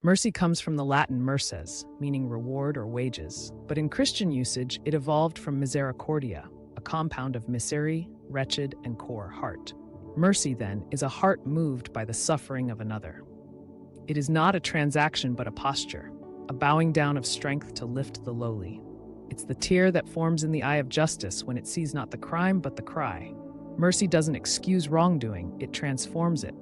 Mercy comes from the Latin merces, meaning reward or wages, but in Christian usage, it evolved from misericordia, a compound of misery, wretched, and cor, heart. Mercy, then, is a heart moved by the suffering of another. It is not a transaction but a posture, a bowing down of strength to lift the lowly. It's the tear that forms in the eye of justice when it sees not the crime but the cry. Mercy doesn't excuse wrongdoing, it transforms it.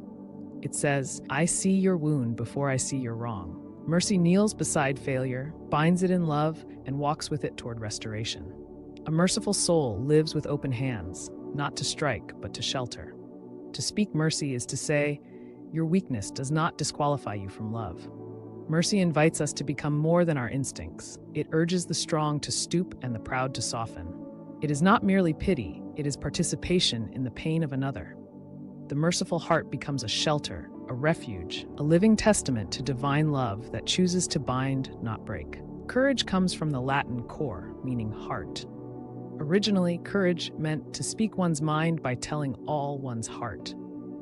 It says, I see your wound before I see your wrong. Mercy kneels beside failure, binds it in love, and walks with it toward restoration. A merciful soul lives with open hands, not to strike, but to shelter. To speak mercy is to say, your weakness does not disqualify you from love. Mercy invites us to become more than our instincts. It urges the strong to stoop and the proud to soften. It is not merely pity, it is participation in the pain of another. The merciful heart becomes a shelter, a refuge, a living testament to divine love that chooses to bind, not break. Courage comes from the Latin cor, meaning heart. Originally, courage meant to speak one's mind by telling all one's heart.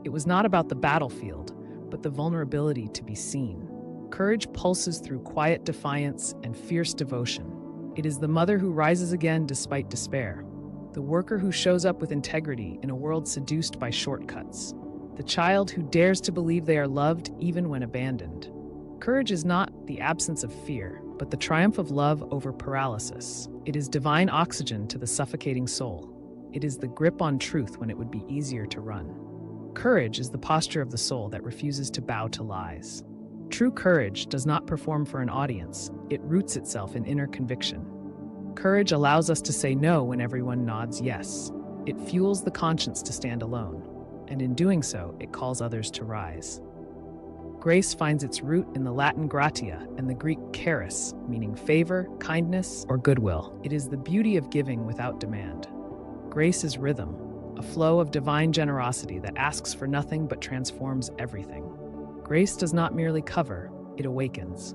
It was not about the battlefield, but the vulnerability to be seen. Courage pulses through quiet defiance and fierce devotion. It is the mother who rises again despite despair, the worker who shows up with integrity in a world seduced by shortcuts, the child who dares to believe they are loved even when abandoned. Courage is not the absence of fear, but the triumph of love over paralysis. It is divine oxygen to the suffocating soul. It is the grip on truth when it would be easier to run. Courage is the posture of the soul that refuses to bow to lies. True courage does not perform for an audience, it roots itself in inner conviction. Courage allows us to say no when everyone nods yes. It fuels the conscience to stand alone, and in doing so, it calls others to rise. Grace finds its root in the Latin gratia and the Greek charis, meaning favor, kindness, or goodwill. It is the beauty of giving without demand. Grace is rhythm, a flow of divine generosity that asks for nothing but transforms everything. Grace does not merely cover, it awakens.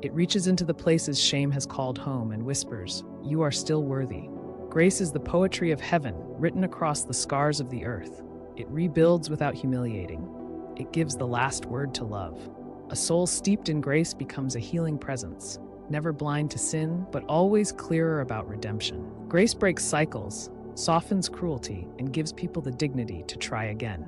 It reaches into the places shame has called home and whispers, you are still worthy. Grace is the poetry of heaven written across the scars of the earth. It rebuilds without humiliating. It gives the last word to love. A soul steeped in grace becomes a healing presence, never blind to sin, but always clearer about redemption. Grace breaks cycles, softens cruelty, and gives people the dignity to try again.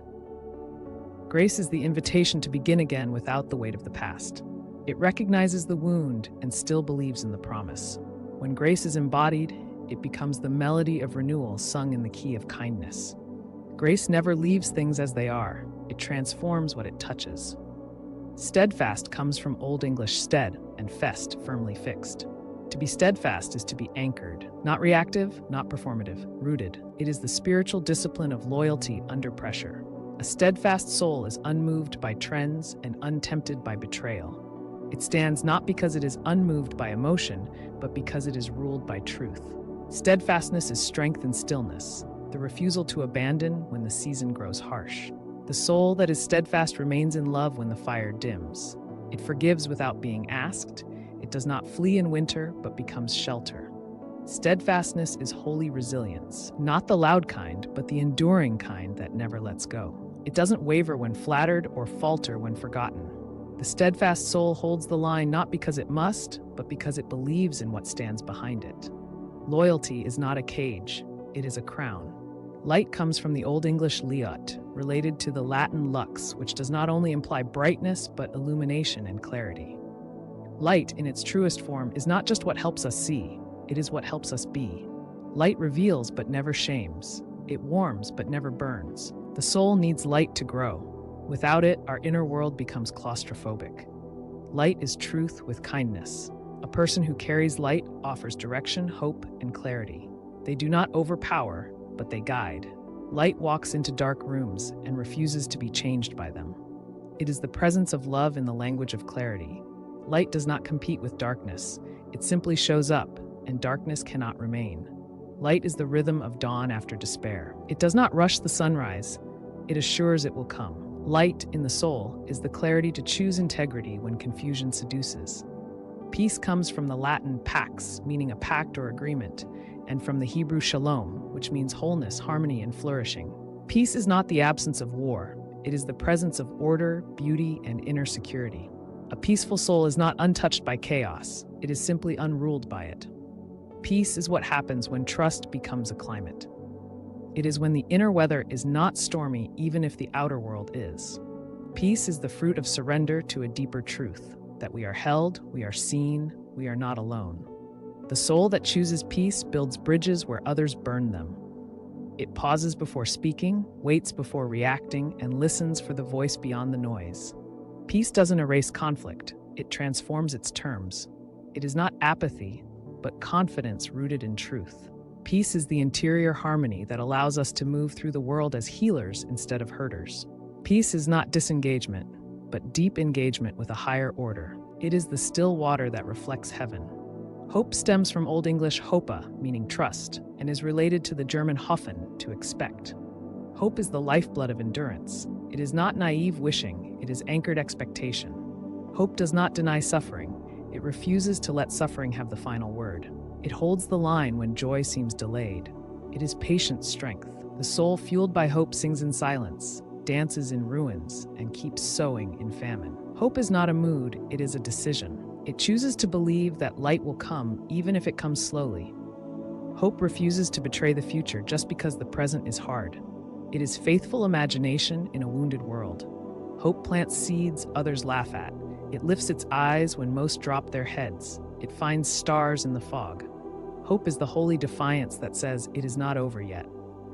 Grace is the invitation to begin again without the weight of the past. It recognizes the wound and still believes in the promise. When grace is embodied, it becomes the melody of renewal sung in the key of kindness. Grace never leaves things as they are. It transforms what it touches. Steadfast comes from Old English stead and fest, firmly fixed. To be steadfast is to be anchored, not reactive, not performative, rooted. It is the spiritual discipline of loyalty under pressure. A steadfast soul is unmoved by trends and untempted by betrayal. It stands not because it is unmoved by emotion, but because it is ruled by truth. Steadfastness is strength in stillness, the refusal to abandon when the season grows harsh. The soul that is steadfast remains in love when the fire dims. It forgives without being asked. It does not flee in winter, but becomes shelter. Steadfastness is holy resilience, not the loud kind, but the enduring kind that never lets go. It doesn't waver when flattered or falter when forgotten. The steadfast soul holds the line not because it must, but because it believes in what stands behind it. Loyalty is not a cage, it is a crown. Light comes from the Old English liot, related to the Latin lux, which does not only imply brightness, but illumination and clarity. Light, in its truest form, is not just what helps us see, it is what helps us be. Light reveals but never shames. It warms but never burns. The soul needs light to grow. Without it, our inner world becomes claustrophobic. Light is truth with kindness. A person who carries light offers direction, hope, and clarity. They do not overpower, but they guide. Light walks into dark rooms and refuses to be changed by them. It is the presence of love in the language of clarity. Light does not compete with darkness. It simply shows up, and darkness cannot remain. Light is the rhythm of dawn after despair. It does not rush the sunrise. It assures it will come. Light in the soul is the clarity to choose integrity when confusion seduces. Peace comes from the Latin pax, meaning a pact or agreement, and from the Hebrew shalom, which means wholeness, harmony, and flourishing. Peace is not the absence of war. It is the presence of order, beauty, and inner security. A peaceful soul is not untouched by chaos, it is simply unruled by it. Peace is what happens when trust becomes a climate. It is when the inner weather is not stormy even if the outer world is. Peace is the fruit of surrender to a deeper truth, that we are held, we are seen, we are not alone. The soul that chooses peace builds bridges where others burn them. It pauses before speaking, waits before reacting, and listens for the voice beyond the noise. Peace doesn't erase conflict, it transforms its terms. It is not apathy, but confidence rooted in truth. Peace is the interior harmony that allows us to move through the world as healers instead of hurters. Peace is not disengagement, but deep engagement with a higher order. It is the still water that reflects heaven. Hope stems from Old English hopa, meaning trust, and is related to the German hoffen, to expect. Hope is the lifeblood of endurance. It is not naive wishing, it is anchored expectation. Hope does not deny suffering. It refuses to let suffering have the final word. It holds the line when joy seems delayed. It is patient strength. The soul fueled by hope sings in silence, dances in ruins, and keeps sowing in famine. Hope is not a mood, it is a decision. It chooses to believe that light will come even if it comes slowly. Hope refuses to betray the future just because the present is hard. It is faithful imagination in a wounded world. Hope plants seeds others laugh at. It lifts its eyes when most drop their heads. It finds stars in the fog. Hope is the holy defiance that says it is not over yet.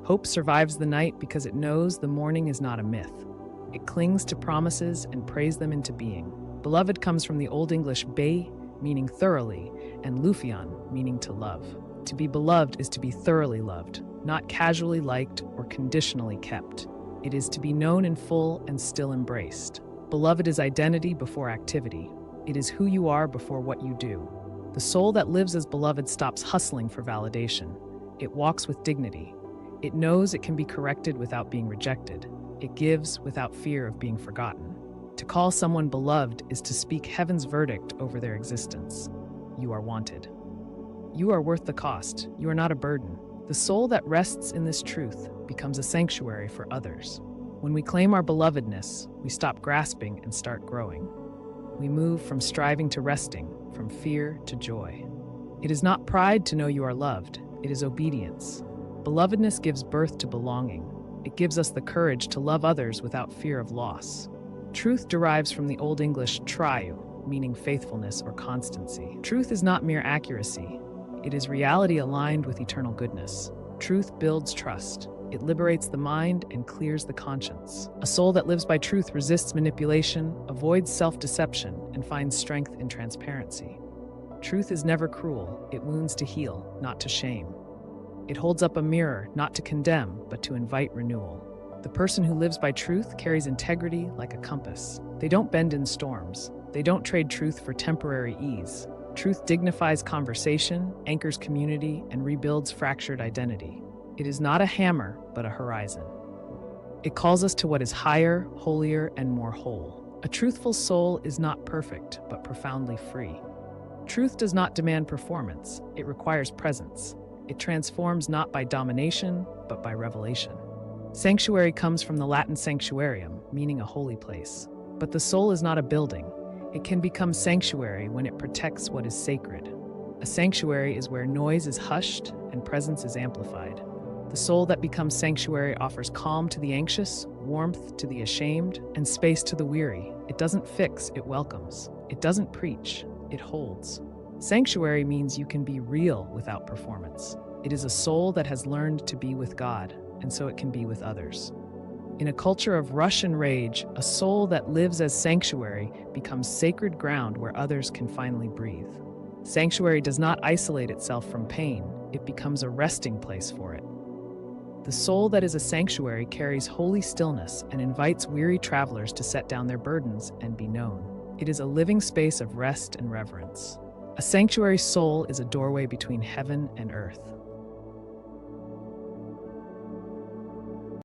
Hope survives the night because it knows the morning is not a myth. It clings to promises and prays them into being. Beloved comes from the Old English be, meaning thoroughly, and lufion, meaning to love. To be beloved is to be thoroughly loved, not casually liked or conditionally kept. It is to be known in full and still embraced. Beloved is identity before activity. It is who you are before what you do. The soul that lives as beloved stops hustling for validation. It walks with dignity. It knows it can be corrected without being rejected. It gives without fear of being forgotten. To call someone beloved is to speak heaven's verdict over their existence. You are wanted. You are worth the cost. You are not a burden. The soul that rests in this truth becomes a sanctuary for others. When we claim our belovedness, we stop grasping and start growing. We move from striving to resting, from fear to joy. It is not pride to know you are loved. It is obedience. Belovedness gives birth to belonging. It gives us the courage to love others without fear of loss. Truth derives from the Old English triu, meaning faithfulness or constancy. Truth is not mere accuracy. It is reality aligned with eternal goodness. Truth builds trust. It liberates the mind and clears the conscience. A soul that lives by truth resists manipulation, avoids self-deception, and finds strength in transparency. Truth is never cruel. It wounds to heal, not to shame. It holds up a mirror, not to condemn, but to invite renewal. The person who lives by truth carries integrity like a compass. They don't bend in storms. They don't trade truth for temporary ease. Truth dignifies conversation, anchors community, and rebuilds fractured identity. It is not a hammer, but a horizon. It calls us to what is higher, holier, and more whole. A truthful soul is not perfect, but profoundly free. Truth does not demand performance. It requires presence. It transforms not by domination, but by revelation. Sanctuary comes from the Latin sanctuarium, meaning a holy place. But the soul is not a building. It can become sanctuary when it protects what is sacred. A sanctuary is where noise is hushed and presence is amplified. The soul that becomes sanctuary offers calm to the anxious, warmth to the ashamed, and space to the weary. It doesn't fix, it welcomes. It doesn't preach, it holds. Sanctuary means you can be real without performance. It is a soul that has learned to be with God, and so it can be with others. In a culture of rush and rage, a soul that lives as sanctuary becomes sacred ground where others can finally breathe. Sanctuary does not isolate itself from pain, it becomes a resting place for it. The soul that is a sanctuary carries holy stillness and invites weary travelers to set down their burdens and be known. It is a living space of rest and reverence. A sanctuary soul is a doorway between heaven and earth.